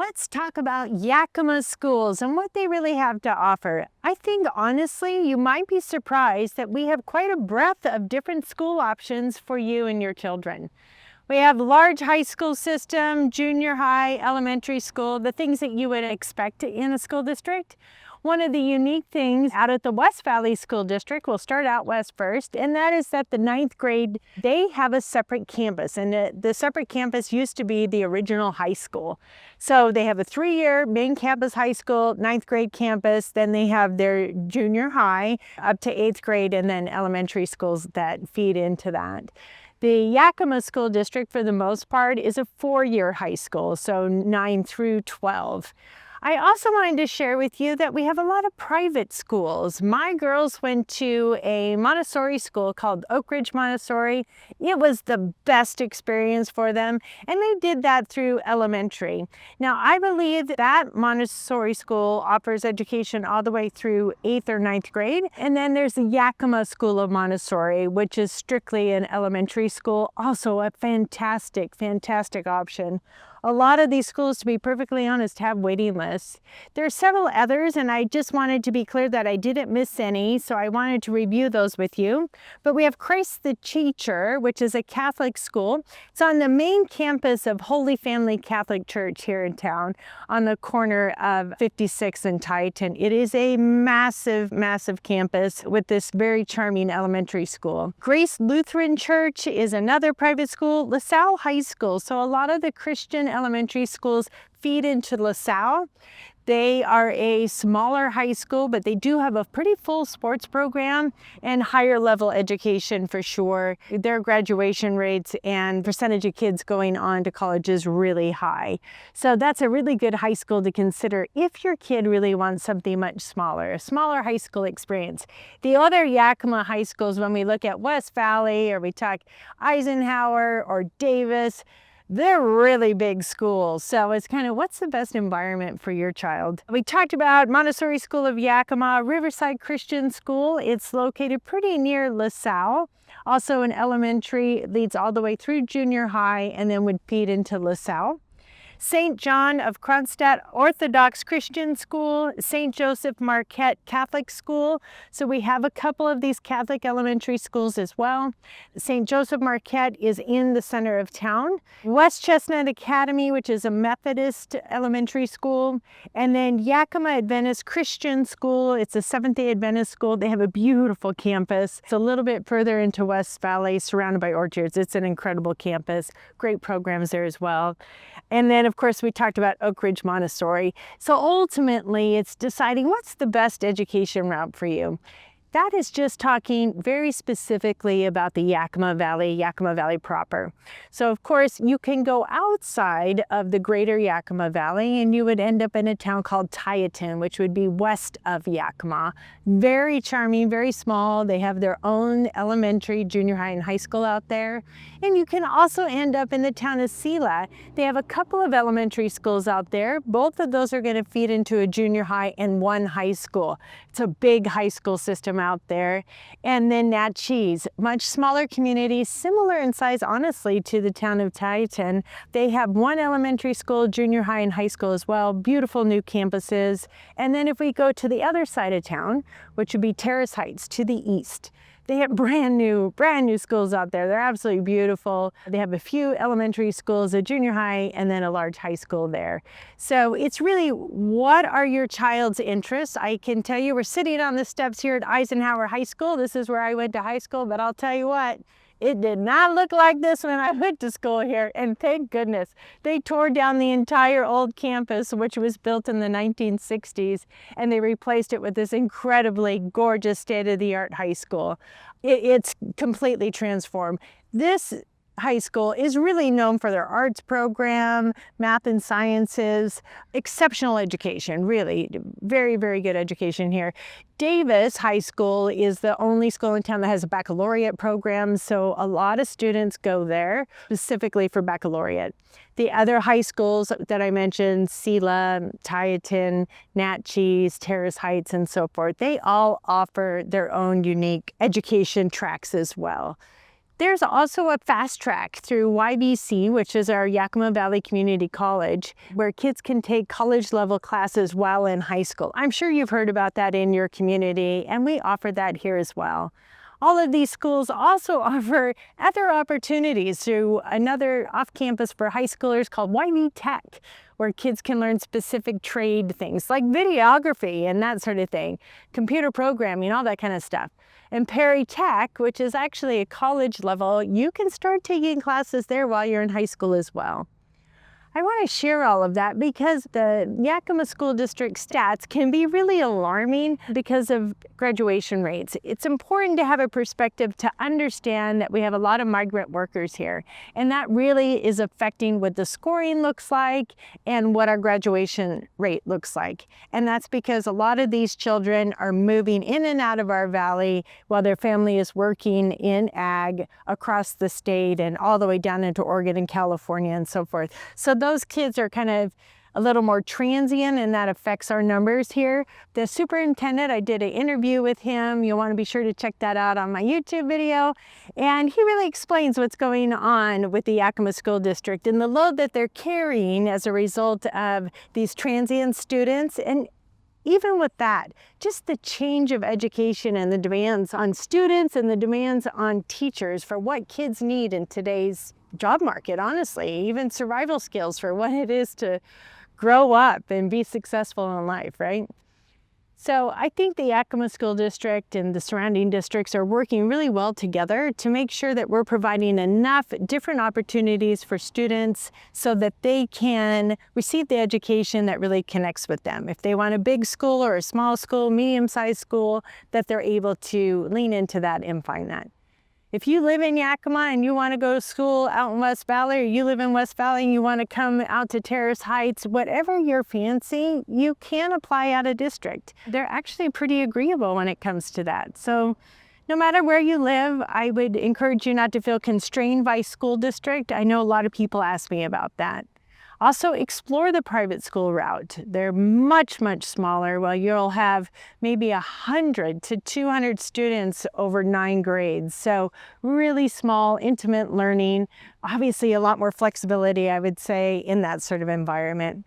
Let's talk about Yakima schools and what they really have to offer. I think honestly, you might be surprised that we have quite a breadth of different school options for you and your children. We have large high school system, junior high, elementary school, the things that you would expect in a school district. One of the unique things out at the West Valley School District, we'll start out west first, and that is that the 9th grade, they have a separate campus, and the separate campus used to be the original high school. So they have a 3-year main campus high school, 9th grade campus, then they have their junior high up to 8th grade, and then elementary schools that feed into that. The Yakima School District, for the most part, is a 4-year high school, so 9 through 12. I also wanted to share with you that we have a lot of private schools. My girls went to a Montessori school called Oakridge Montessori. It was the best experience for them, and they did that through elementary. Now, I believe that Montessori school offers education all the way through 8th or 9th grade, and then there's the Yakima School of Montessori, which is strictly an elementary school, also a fantastic, fantastic option. A lot of these schools, to be perfectly honest, have waiting lists. There are several others, and I just wanted to be clear that I didn't miss any, so I wanted to review those with you. But we have Christ the Teacher, which is a Catholic school. It's on the main campus of Holy Family Catholic Church here in town on the corner of 56th and Titan. It is a massive, massive campus with this very charming elementary school. Grace Lutheran Church is another private school. Salle High School, so a lot of the Christian elementary schools feed into LaSalle. They are a smaller high school, but they do have a pretty full sports program and higher level education for sure. Their graduation rates and percentage of kids going on to college is really high. So that's a really good high school to consider if your kid really wants something much smaller, a smaller high school experience. The other Yakima high schools, when we look at West Valley or we talk Eisenhower or Davis, they're really big schools, so it's kind of what's the best environment for your child. We talked about Montessori School of Yakima, Riverside Christian School. It's located pretty near LaSalle. Also an elementary, leads all the way through junior high and then would feed into LaSalle. St. John of Kronstadt Orthodox Christian School, St. Joseph Marquette Catholic School. So we have a couple of these Catholic elementary schools as well. St. Joseph Marquette is in the center of town. West Chestnut Academy, which is a Methodist elementary school. And then Yakima Adventist Christian School. It's a Seventh-day Adventist school. They have a beautiful campus. It's a little bit further into West Valley, surrounded by orchards. It's an incredible campus. Great programs there as well. And then, of course, we talked about Oakridge Montessori. So ultimately, it's deciding what's the best education route for you. That is just talking very specifically about the Yakima Valley proper. So of course, you can go outside of the greater Yakima Valley and you would end up in a town called Titan, which would be west of Yakima. Very charming, very small. They have their own elementary, junior high, and high school out there. And you can also end up in the town of Salle. They have a couple of elementary schools out there. Both of those are going to feed into a junior high and one high school. It's a big high school system out there. And then Natchez, much smaller community, similar in size, honestly, to the town of Titan. They have one elementary school, junior high, and high school as well. Beautiful new campuses. And then if we go to the other side of town, which would be Terrace Heights to the east, they have brand new schools out there. They're absolutely beautiful. They have a few elementary schools, a junior high, and then a large high school there. So it's really, what are your child's interests? I can tell you, we're sitting on the steps here at Eisenhower High School. This is where I went to high school, but I'll tell you what, it did not look like this when I went to school here, and thank goodness. They tore down the entire old campus, which was built in the 1960s, and they replaced it with this incredibly gorgeous state-of-the-art high school. It's completely transformed. This high school is really known for their arts program, math and sciences, exceptional education, really very, very good education here. Davis High School is the only school in town that has a baccalaureate program, so a lot of students go there specifically for baccalaureate. The other high schools that I mentioned, Salle, Titan, Natchez, Terrace Heights, and so forth, they all offer their own unique education tracks as well. There's also a fast track through YVC, which is our Yakima Valley Community College, where kids can take college level classes while in high school. I'm sure you've heard about that in your community, and we offer that here as well. All of these schools also offer other opportunities through another off-campus for high schoolers called YV Tech, where kids can learn specific trade things like videography and that sort of thing, computer programming, all that kind of stuff. And Perry Tech, which is actually a college level, you can start taking classes there while you're in high school as well. I want to share all of that because the Yakima School District stats can be really alarming because of graduation rates. It's important to have a perspective to understand that we have a lot of migrant workers here, and that really is affecting what the scoring looks like and what our graduation rate looks like. And that's because a lot of these children are moving in and out of our valley while their family is working in ag across the state and all the way down into Oregon and California and so forth. So those kids are kind of a little more transient, and that affects our numbers here. The superintendent, I did an interview with him. You'll want to be sure to check that out on my YouTube video. And he really explains what's going on with the Yakima School District and the load that they're carrying as a result of these transient students. And even with that, just the change of education and the demands on students and the demands on teachers for what kids need in today's job market, honestly, even survival skills for what it is to grow up and be successful in life, right? So I think the Yakima School District and the surrounding districts are working really well together to make sure that we're providing enough different opportunities for students so that they can receive the education that really connects with them. If they want a big school or a small school, medium-sized school, that they're able to lean into that and find that. If you live in Yakima and you want to go to school out in West Valley, or you live in West Valley and you want to come out to Terrace Heights, whatever your fancy, you can apply out of district. They're actually pretty agreeable when it comes to that. So no matter where you live, I would encourage you not to feel constrained by school district. I know a lot of people ask me about that. Also, explore the private school route. They're much, much smaller. Well, you'll have maybe 100 to 200 students over 9 grades. So really small, intimate learning. Obviously, a lot more flexibility, I would say, in that sort of environment.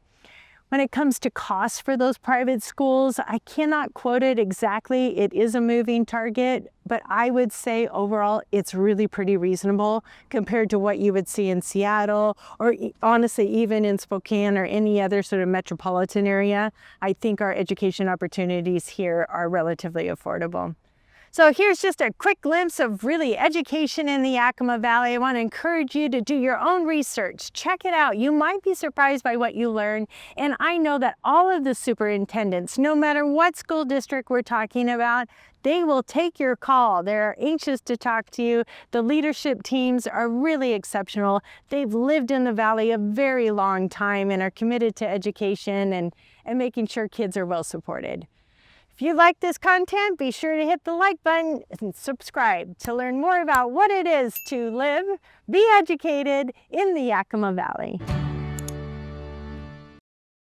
When it comes to costs for those private schools, I cannot quote it exactly. It is a moving target, but I would say overall it's really pretty reasonable compared to what you would see in Seattle or honestly even in Spokane or any other sort of metropolitan area. I think our education opportunities here are relatively affordable. So here's just a quick glimpse of really education in the Yakima Valley. I want to encourage you to do your own research. Check it out. You might be surprised by what you learn. And I know that all of the superintendents, no matter what school district we're talking about, they will take your call. They're anxious to talk to you. The leadership teams are really exceptional. They've lived in the Valley a very long time and are committed to education and making sure kids are well supported. If you like this content, be sure to hit the like button and subscribe to learn more about what it is to live, be educated in the Yakima Valley.